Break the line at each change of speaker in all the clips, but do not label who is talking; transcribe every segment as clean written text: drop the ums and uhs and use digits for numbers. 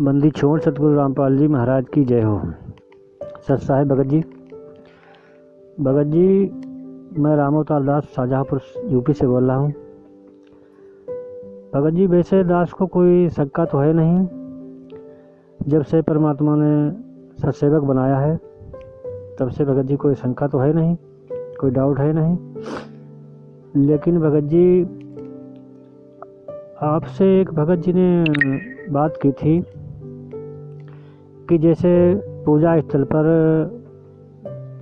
बंदी छोड़ सतगुरु रामपाल जी महाराज की जय हो। सत साहिब भगत जी। मैं रामोताल दास शाहजहाँपुर यूपी से बोल रहा हूँ। भगत जी, वैसे दास को कोई शंका तो है नहीं, जब से परमात्मा ने सत्सेवक बनाया है तब से भगत जी कोई शंका तो है नहीं, कोई डाउट है नहीं। लेकिन भगत जी, आपसे एक भगत जी ने बात की थी कि जैसे पूजा स्थल पर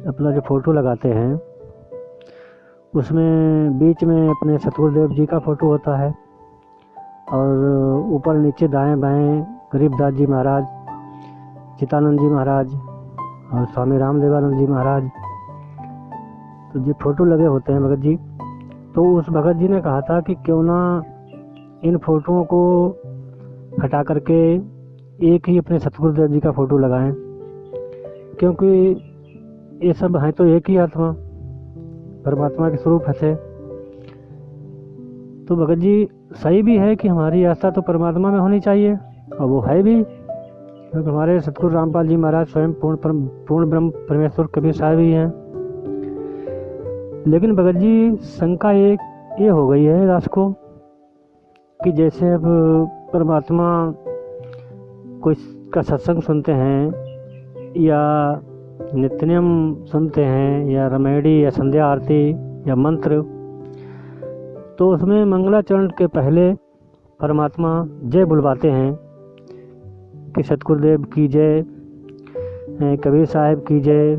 अपना जो फ़ोटो लगाते हैं उसमें बीच में अपने सतगुरुदेव जी का फ़ोटो होता है और ऊपर नीचे दाएं बाएं गरीबदास जी महाराज, चितानंद जी महाराज और स्वामी रामदेवानंद जी महाराज, तो ये फ़ोटो लगे होते हैं भगत जी। तो उस भगत जी ने कहा था कि क्यों ना इन फ़ोटोओं को हटा करके एक ही अपने सतगुरुदेव जी का फ़ोटो लगाएं, क्योंकि ये सब हैं तो एक ही आत्मा, परमात्मा के स्वरूप है। तो भगत जी, सही भी है कि हमारी आस्था तो परमात्मा में होनी चाहिए, और वो है भी, क्योंकि हमारे सतगुरु रामपाल जी महाराज स्वयं पूर्ण ब्रह्म परमेश्वर कबीर साहब ही हैं। लेकिन भगत जी, शंका एक ये हो गई है दास को कि जैसे अब परमात्मा कोई का सत्संग सुनते हैं या नित्य नियम सुनते हैं या रमेडी या संध्या आरती या मंत्र, तो उसमें मंगलाचरण के पहले परमात्मा जय बुलवाते हैं कि सतगुरुदेव की जय, कबीर साहब की जय,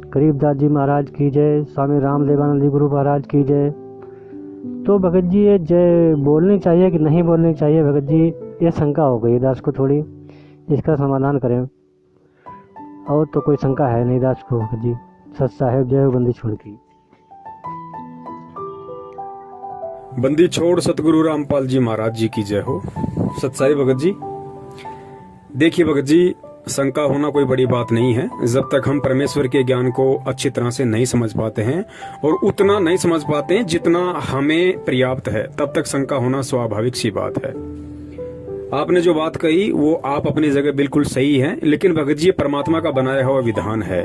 गरीबदास जी महाराज की जय, स्वामी रामदेवानंद जी गुरु महाराज की जय। तो भगत जी, ये जय बोलनी चाहिए कि नहीं बोलनी चाहिए? भगत जी, ये शंका हो गई दास को थोड़ी, इसका समाधान करें। और तो कोई शंका है नहीं दास को भगत जी। सत साहेब जय हो। बंदी छोड़ की।
बंदी छोड़ सतगुरु रामपाल जी महाराज जी की जय हो। सत्साई भगत जी। देखिए भगत जी, शंका होना कोई बड़ी बात नहीं है। जब तक हम परमेश्वर के ज्ञान को अच्छी तरह से नहीं समझ पाते हैं और उतना नहीं समझ पाते हैं जितना हमें पर्याप्त है, तब तक शंका होना स्वाभाविक सी बात है। आपने जो बात कही वो आप अपनी जगह बिल्कुल सही है, लेकिन भगत जी, ये परमात्मा का बनाया हुआ विधान है।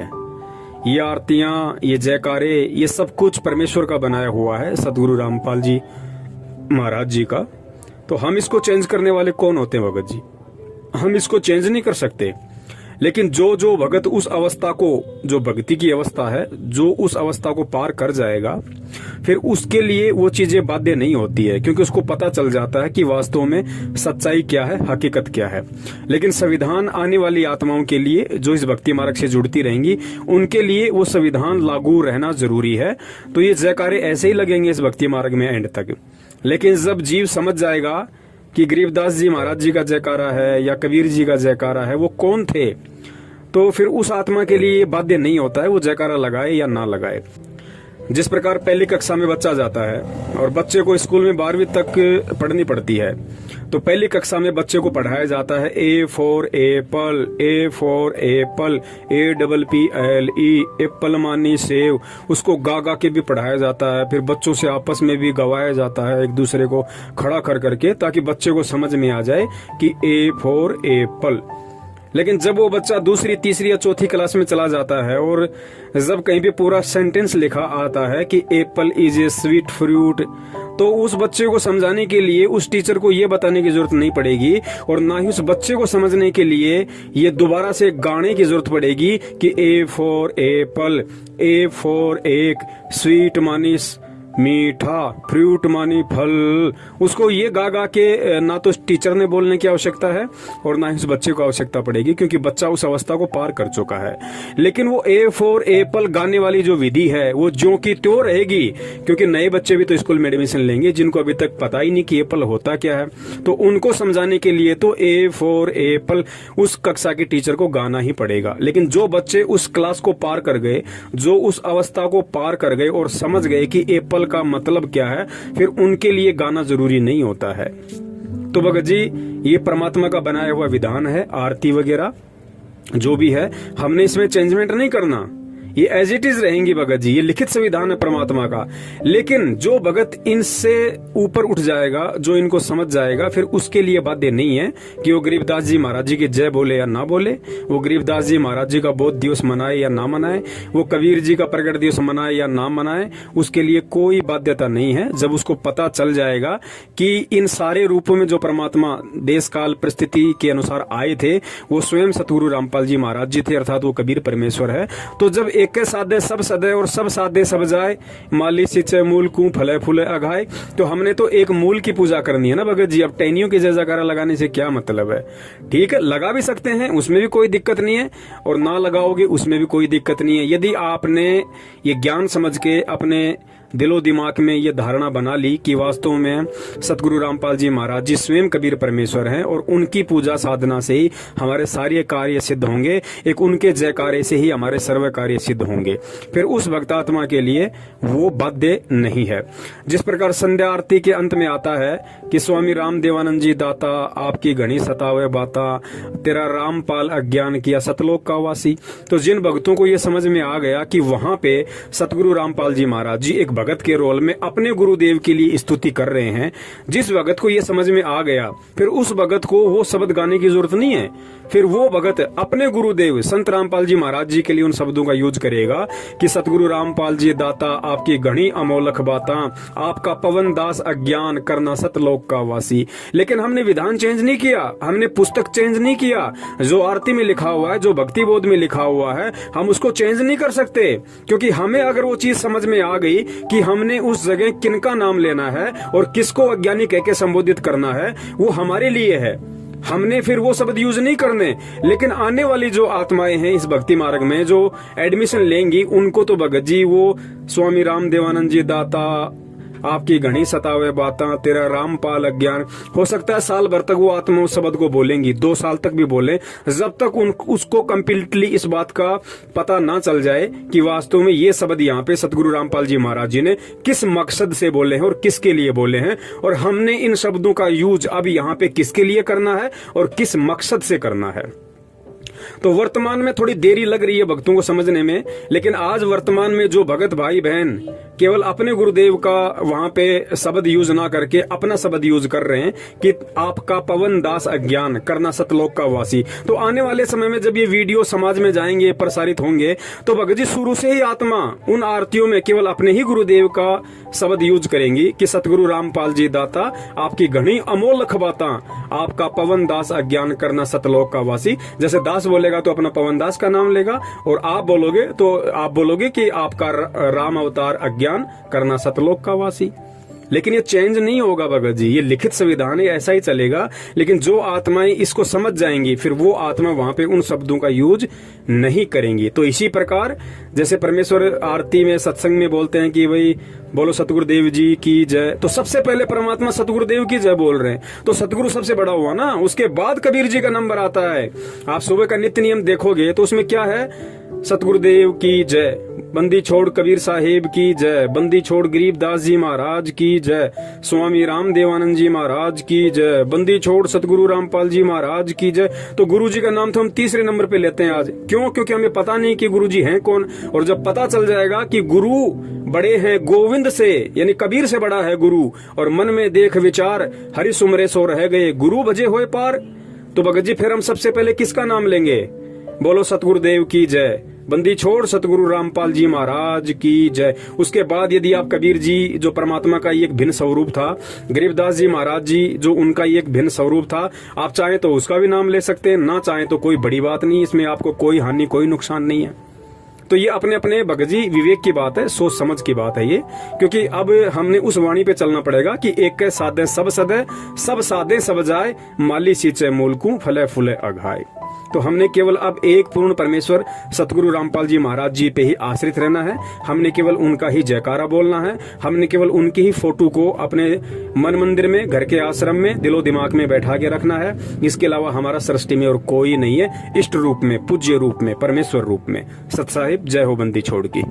ये आरतियां, ये जयकारे, ये सब कुछ परमेश्वर का बनाया हुआ है, सतगुरु रामपाल जी महाराज जी का। तो हम इसको चेंज करने वाले कौन होते हैं भगत जी? हम इसको चेंज नहीं कर सकते। लेकिन जो भगत उस अवस्था को, जो भक्ति की अवस्था है, जो उस अवस्था को पार कर जाएगा, फिर उसके लिए वो चीजें बाध्य नहीं होती है, क्योंकि उसको पता चल जाता है कि वास्तव में सच्चाई क्या है, हकीकत क्या है। लेकिन संविधान आने वाली आत्माओं के लिए, जो इस भक्ति मार्ग से जुड़ती रहेंगी, उनके लिए वो संविधान लागू रहना जरूरी है। तो ये जयकारे ऐसे ही लगेंगे इस भक्ति मार्ग में एंड तक। लेकिन जब जीव समझ जाएगा कि गरीबदास जी महाराज जी का जयकारा है या कबीर जी का जयकारा है, वो कौन थे, तो फिर उस आत्मा के लिए बाध्य नहीं होता है वो जयकारा लगाए या ना लगाए। जिस प्रकार पहली कक्षा में बच्चा जाता है और बच्चे को स्कूल में 12वीं तक पढ़नी पड़ती है, तो पहली कक्षा में बच्चे को पढ़ाया जाता है A for Apple, A for Apple, APPLE, Apple मानी सेव। उसको गा गा के भी पढ़ाया जाता है, फिर बच्चों से आपस में भी गवाया जाता है, एक दूसरे को खड़ा कर करके, ताकि बच्चे को समझ में आ जाए कि ए फॉर एप्पल। लेकिन जब वो बच्चा दूसरी, तीसरी या चौथी क्लास में चला जाता है और जब कहीं पे पूरा सेंटेंस लिखा आता है कि Apple is a sweet fruit, तो उस बच्चे को समझाने के लिए उस टीचर को ये बताने की जरूरत नहीं पड़ेगी, और ना ही उस बच्चे को समझने के लिए ये दोबारा से गाने की जरूरत पड़ेगी कि A for Apple, A for एक, स्वीट मानी मीठा, फ्रूट मानी फल। उसको ये गा गा के ना तो टीचर ने बोलने की आवश्यकता है और ना ही उस बच्चे को आवश्यकता पड़ेगी, क्योंकि बच्चा उस अवस्था को पार कर चुका है। लेकिन वो ए फॉर एप्पल गाने वाली जो विधि है वो ज्यों की त्यों रहेगी, क्योंकि नए बच्चे भी तो स्कूल में एडमिशन लेंगे जिनको अभी तक पता ही नहीं कि एप्पल होता क्या है। तो उनको समझाने के लिए तो ए फॉर एप्पल उस कक्षा के टीचर को गाना ही पड़ेगा। लेकिन जो बच्चे उस क्लास को पार कर गए, जो उस अवस्था को पार कर गए और समझ गए कि एप्पल का मतलब क्या है, फिर उनके लिए गाना जरूरी नहीं होता है। तो भगत जी, ये परमात्मा का बनाया हुआ विधान है। आरती वगैरह जो भी है, हमने इसमें चेंजमेंट नहीं करना। ये एज इट इज रहेंगी भगत जी, ये लिखित संविधान है परमात्मा का। लेकिन जो भगत इनसे ऊपर उठ जाएगा, जो इनको समझ जाएगा, फिर उसके लिए बाध्य नहीं है कि वो गरीबदास जी महाराज जी की जय बोले या ना बोले, वो गरीबदास जी महाराज जी का बौद्ध दिवस मनाए या ना मनाए, वो कबीर जी का प्रगट दिवस मनाए या ना मनाए, उसके लिए कोई बाध्यता नहीं है। जब उसको पता चल जाएगा कि इन सारे रूपों में जो परमात्मा देश काल परिस्थिति के अनुसार आए थे वो स्वयं सतगुरु रामपाल जी महाराज जी थे, अर्थात वो कबीर परमेश्वर है। तो जब एक साधे सब सदे और सब साधे सब जाए, माली सिंचे मूल कू फले फूले अघाए, तो हमने तो एक मूल की पूजा करनी है ना भगत जी। अब टहनियों की जय जयकारा लगाने से क्या मतलब है? ठीक है, लगा भी सकते हैं, उसमें भी कोई दिक्कत नहीं है, और ना लगाओगे उसमें भी कोई दिक्कत नहीं है। यदि आपने ये ज्ञान समझ के अपने दिलो दिमाग में ये धारणा बना ली कि वास्तव में सतगुरु रामपाल जी महाराज जी स्वयं कबीर परमेश्वर हैं और उनकी पूजा साधना से ही हमारे सारे कार्य सिद्ध होंगे, एक उनके जयकारे से ही हमारे सर्व कार्य सिद्ध होंगे, फिर उस भक्तात्मा के लिए वो बाध्य नहीं है। जिस प्रकार संध्या आरती के अंत में आता है कि स्वामी राम देवानंद जी दाता आपकी घनी सतावे बाता, तेरा रामपाल अज्ञान किया सतलोक का वासी। तो जिन भक्तों को ये समझ में आ गया कि वहां पे सतगुरु रामपाल जी महाराज जी एक भगत के रोल में अपने गुरुदेव के लिए स्तुति कर रहे हैं, जिस भगत को ये समझ में आ गया, फिर उस भगत को वो शब्द गाने की जरूरत नहीं है। फिर वो भगत अपने गुरुदेव संत रामपाल जी महाराज जी के लिए उन शब्दों का यूज करेगा कि सतगुरु रामपाल जी दाता आपकी घनी अमोलक बाता, आपका पवन दास अज्ञान करना सतलोक का वासी। लेकिन हमने विधान चेंज नहीं किया, हमने पुस्तक चेंज नहीं किया। जो आरती में लिखा हुआ है, जो भक्ति बोध में लिखा हुआ है, हम उसको चेंज नहीं कर सकते, क्योंकि हमें अगर वो चीज समझ में आ गई कि हमने उस जगह किनका नाम लेना है और किसको अज्ञानी कह के संबोधित करना है, वो हमारे लिए है, हमने फिर वो शब्द यूज नहीं करने। लेकिन आने वाली जो आत्माएं हैं इस भक्ति मार्ग में जो एडमिशन लेंगी, उनको तो भगत जी वो स्वामी राम देवानंद जी दाता आपकी घनी सतावे बाता, तेरा रामपाल अज्ञान, हो सकता है साल भर तक वो आत्मा उस शब्द को बोलेंगी, 2 साल तक भी बोले, जब तक उसको कंप्लीटली इस बात का पता ना चल जाए कि वास्तव में ये शब्द यहाँ पे सतगुरु रामपाल जी महाराज जी ने किस मकसद से बोले हैं और किसके लिए बोले हैं, और हमने इन शब्दों का यूज अब यहाँ पे किसके लिए करना है और किस मकसद से करना है। तो वर्तमान में थोड़ी देरी लग रही है भक्तों को समझने में, लेकिन आज वर्तमान में जो भगत भाई बहन केवल अपने गुरुदेव का वहां पे शब्द यूज ना करके अपना शब्द यूज कर रहे हैं कि आपका पवन दास अज्ञान करना सतलोक का वासी, तो आने वाले समय में जब ये वीडियो समाज में जाएंगे, प्रसारित होंगे, तो भगत जी शुरू से ही आत्मा उन आरतियों में केवल अपने ही गुरुदेव का शब्द यूज करेंगी कि सतगुरु रामपाल जी दाता आपकी घनी अमोलक बाता, आपका पवन दास अज्ञान करना सतलोक का वासी। जैसे दास बोलेगा तो अपना पवन दास का नाम लेगा, और आप बोलोगे तो आप बोलोगे कि आपका राम अवतार अज्ञान करना सतलोक का वासी। लेकिन ये चेंज नहीं होगा भगत जी, ये लिखित संविधान है, ऐसा ही चलेगा। लेकिन जो आत्माएं इसको समझ जाएंगी, फिर वो आत्मा वहां पे उन शब्दों का यूज नहीं करेंगी। तो इसी प्रकार जैसे परमेश्वर आरती में सत्संग में बोलते हैं कि भाई बोलो सतगुरुदेव जी की जय, तो सबसे पहले परमात्मा सतगुरुदेव की जय बोल रहे हैं, तो सतगुरु सबसे बड़ा हुआ ना। उसके बाद कबीर जी का नंबर आता है। आप सुबह का नित्य नियम देखोगे तो उसमें क्या है, सतगुरुदेव की जय, बंदी छोड़ कबीर साहिब की जय, बंदी छोड़ गरीबदास जी महाराज की जय, स्वामी राम देवानंद जी महाराज की जय, बंदी छोड़ सतगुरु रामपाल जी महाराज की जय। तो गुरु जी का नाम तो हम तीसरे नंबर पे लेते हैं आज। क्यों? क्योंकि हमें पता नहीं कि गुरु जी हैं कौन, और जब पता चल जाएगा कि गुरु बड़े हैं गोविंद से, यानी कबीर से बड़ा है गुरु, और मन में देख विचार हरि सुमरे सो रह गए, गुरु बजे होए पार, तो भगत जी फिर हम सबसे पहले किसका नाम लेंगे? बोलो सतगुरुदेव की जय, बंदी छोड़ सतगुरु रामपाल जी महाराज की जय। उसके बाद यदि आप कबीर जी जो परमात्मा का एक भिन्न स्वरूप था, गरीबदास जी महाराज जी जो उनका एक भिन्न स्वरूप था, आप चाहें तो उसका भी नाम ले सकते हैं, ना चाहें तो कोई बड़ी बात नहीं, इसमें आपको कोई हानि कोई नुकसान नहीं है। तो ये अपने अपने भगत जी विवेक की बात है, सोच समझ की बात है ये, क्योंकि अब हमने उस वाणी पे चलना पड़ेगा कि एक के साधे सब सदे, सब साधे सब जाए, माली सींचे मूलकू फले फूले अघाए। तो हमने केवल अब एक पूर्ण परमेश्वर सतगुरु रामपाल जी महाराज जी पे ही आश्रित रहना है, हमने केवल उनका ही जयकारा बोलना है, हमने केवल उनकी ही फोटो को अपने मन मंदिर में, घर के आश्रम में, दिलो दिमाग में बैठा के रखना है। इसके अलावा हमारा सृष्टि में और कोई नहीं है, इष्ट रूप में, पूज्य रूप में, परमेश्वर रूप में। सत साहिब जय हो बंदी छोड़ की।